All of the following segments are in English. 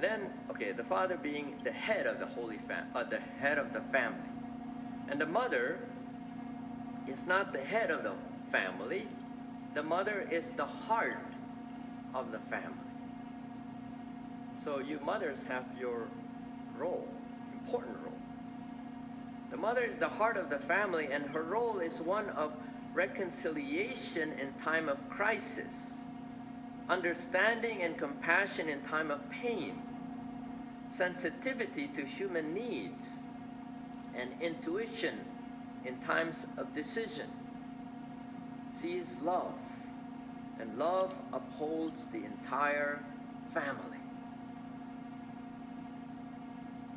Then, okay, the father being the head of the head of the family, and the mother is not the head of the family. The mother is the heart of the family. So you mothers have your role, important role. The mother is the heart of the family, and her role is one of reconciliation in time of crisis, understanding and compassion in time of pain, sensitivity to human needs, and intuition in times of decision. She is love, and love upholds the entire family.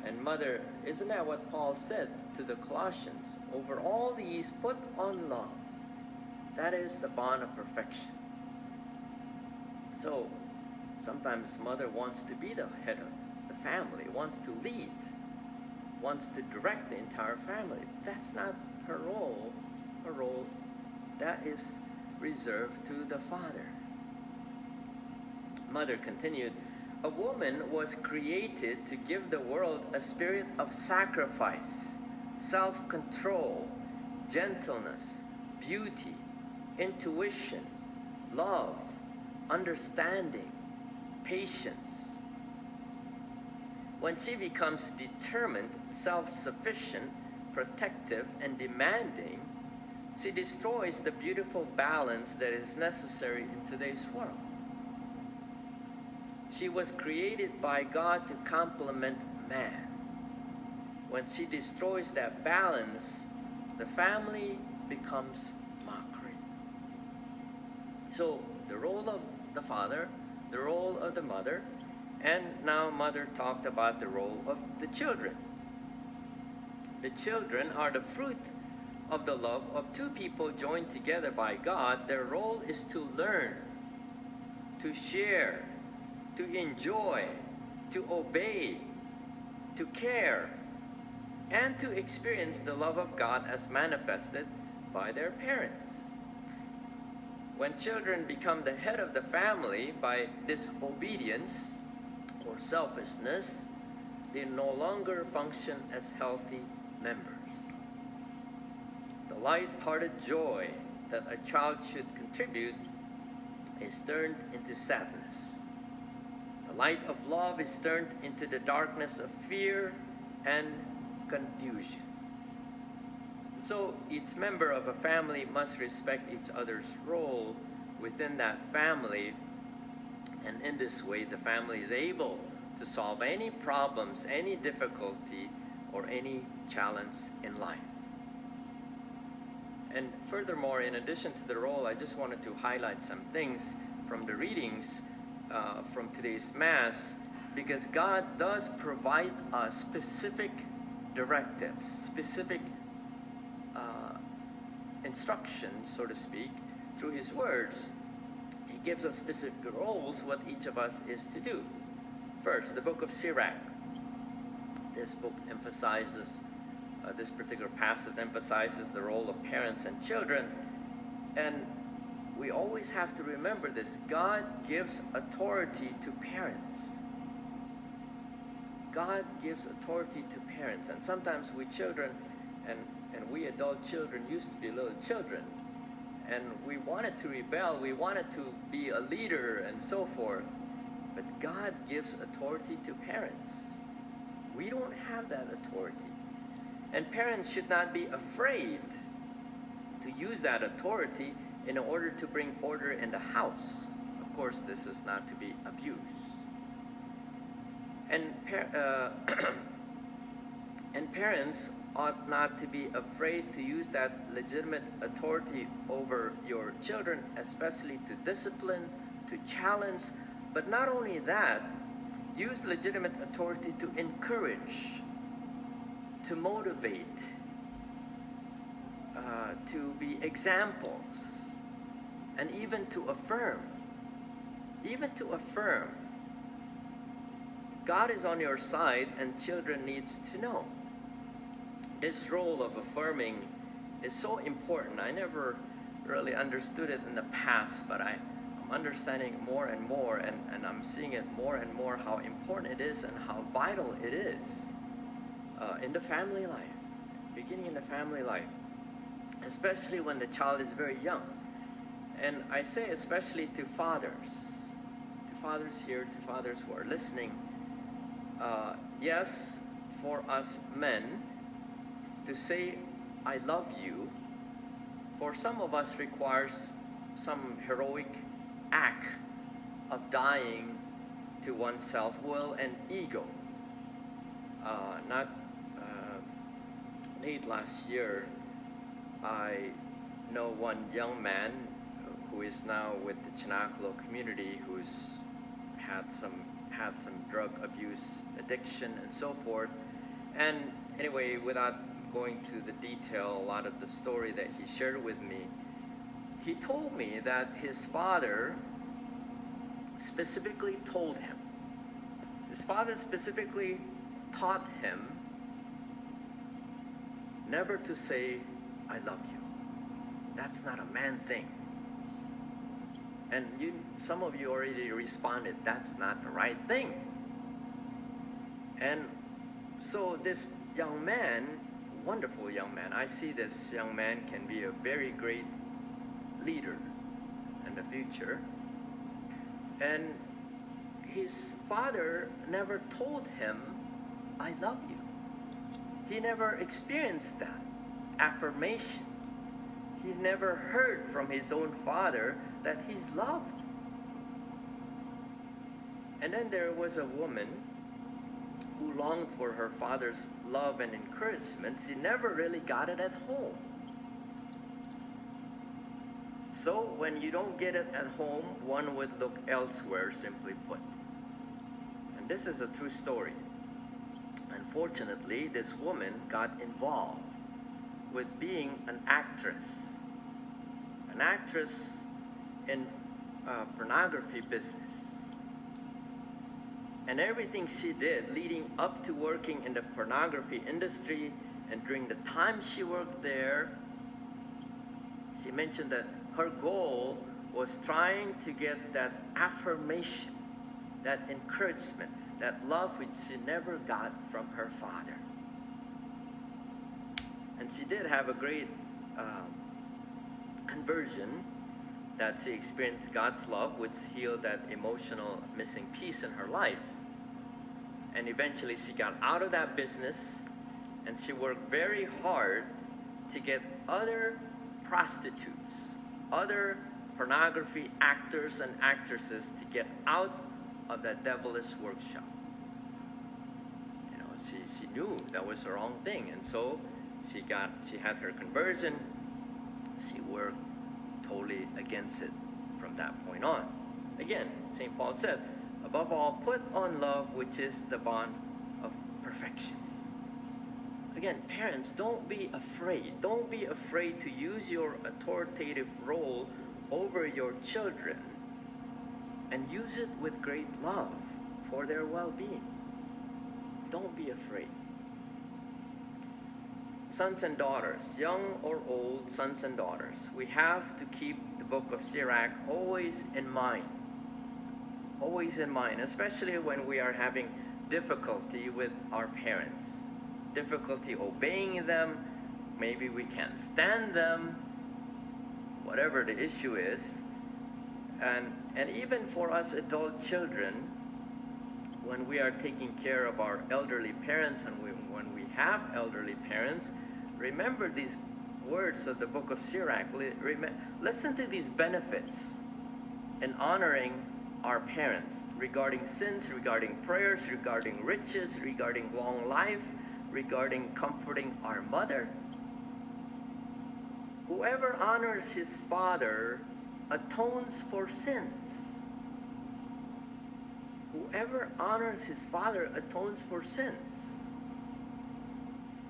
And mother, isn't that what Paul said to the Colossians? Over all these, put on love. That is the bond of perfection. So, sometimes mother wants to be the head of the family, wants to lead, wants to direct the entire family. That's not her role. Her role, that is reserved to the father. Mother continued, a woman was created to give the world a spirit of sacrifice, self-control, gentleness, beauty, intuition, love, understanding, patience. When she becomes determined, self-sufficient, protective, and demanding, she destroys the beautiful balance that is necessary in today's world. She was created by God to complement man. When she destroys that balance, the family becomes mockery. So the role of the father, the role of the mother, and now mother talked about the role of the children. The children are the fruit of the love of two people joined together by God. Their role is to learn, to share, to enjoy, to obey, to care, and to experience the love of God as manifested by their parents. When children become the head of the family by disobedience or selfishness, they no longer function as healthy members. The light-hearted joy that a child should contribute is turned into sadness. The light of love is turned into the darkness of fear and confusion. So each member of a family must respect each other's role within that family, and in this way the family is able to solve any problems, any difficulty, or any challenge in life. And furthermore, in addition to the role, I just wanted to highlight some things from the readings from today's Mass, because God does provide us specific directives, specific instructions, so to speak, through His words. He gives us specific roles, what each of us is to do. First, the book of Sirach. This book emphasizes, this particular passage emphasizes the role of parents and children. And we always have to remember this. God gives authority to parents. God gives authority to parents. And sometimes we children and we adult children used to be little children. And we wanted to rebel. We wanted to be a leader and so forth. But God gives authority to parents. We don't have that authority. And parents should not be afraid to use that authority in order to bring order in the house. Of course, this is not to be abused. And parents ought not to be afraid to use that legitimate authority over your children, especially to discipline, to challenge. But not only that, use legitimate authority to encourage, to motivate, to be examples, and even to affirm. Even to affirm. God is on your side, and children needs to know. This role of affirming is so important. I never really understood it in the past, but I'm understanding more and more, and I'm seeing it more and more how important it is and how vital it is in the family life, beginning in the family life, especially when the child is very young. And I say especially to fathers here, to fathers who are listening. Yes, for us men to say I love you, for some of us requires some heroic act of dying to one's self-will and ego. Not late last year, I know one young man who is now with the Chinaclo community, who's had some drug abuse, addiction, and so forth. And anyway, without going to the detail, a lot of the story that he shared with me, he told me that his father specifically told him, his father specifically taught him never to say, I love you. That's not a man thing. And some of you already responded, that's not the right thing. And so this young man, wonderful young man, I see this young man can be a very great leader in the future. And his father never told him, I love you. He never experienced that affirmation. He never heard from his own father that he's loved. And then there was a woman who longed for her father's love and encouragement. She never really got it at home. So when you don't get it at home, one would look elsewhere, simply put. And this is a true story. Unfortunately, this woman got involved with being an actress in pornography business. And everything she did leading up to working in the pornography industry, and during the time she worked there, she mentioned that her goal was trying to get that affirmation, that encouragement, that love which she never got from her father. And she did have a great conversion, that she experienced God's love, which healed that emotional missing piece in her life. And eventually she got out of that business, and she worked very hard to get other prostitutes, other pornography actors and actresses to get out of that devilish workshop. You know, she knew that was the wrong thing, and so she had her conversion. She worked totally against it from that point on. Again, St. Paul said, above all, put on love, which is the bond of perfections. Again, parents, don't be afraid. Don't be afraid to use your authoritative role over your children, and use it with great love for their well-being. Don't be afraid. Sons and daughters, young or old sons and daughters, we have to keep the book of Sirach always in mind. Always in mind, especially when we are having difficulty with our parents. Difficulty obeying them, maybe we can't stand them, whatever the issue is. And even for us adult children, when we are taking care of our elderly parents, and when we have elderly parents, remember these words of the book of Sirach. Listen to these benefits in honoring our parents regarding sins, regarding prayers, regarding riches, regarding long life, regarding comforting our mother. Whoever honors his father atones for sins. Whoever honors his father atones for sins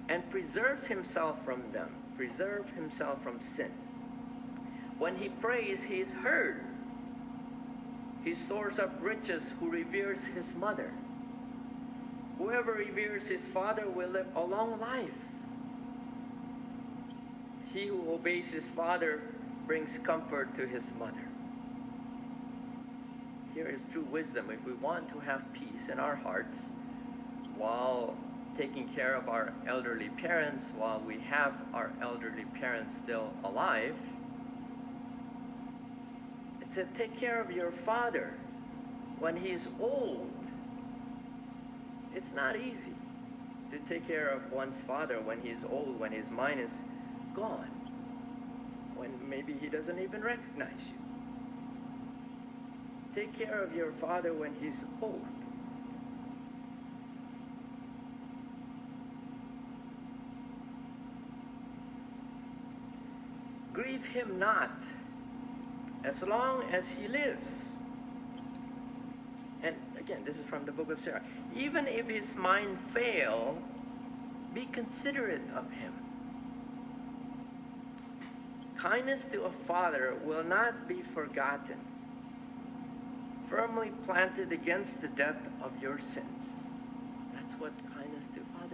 and preserves himself from them, preserve himself from sin. When he prays, he is heard. He stores up riches who reveres his mother. Whoever reveres his father will live a long life. He who obeys his father brings comfort to his mother. here is true wisdom. If we want to have peace in our hearts while taking care of our elderly parents, while we have our elderly parents still alive, it said, take care of your father when he's old. It's not easy to take care of one's father when he's old, when his mind is gone, when maybe he doesn't even recognize you. Take care of your father when he's old. Grieve him not as long as he lives. And again, this is from the book of Sarah. Even if his mind fail, be considerate of him. Kindness to a father will not be forgotten, firmly planted against the death of your sins. That's what kindness to a father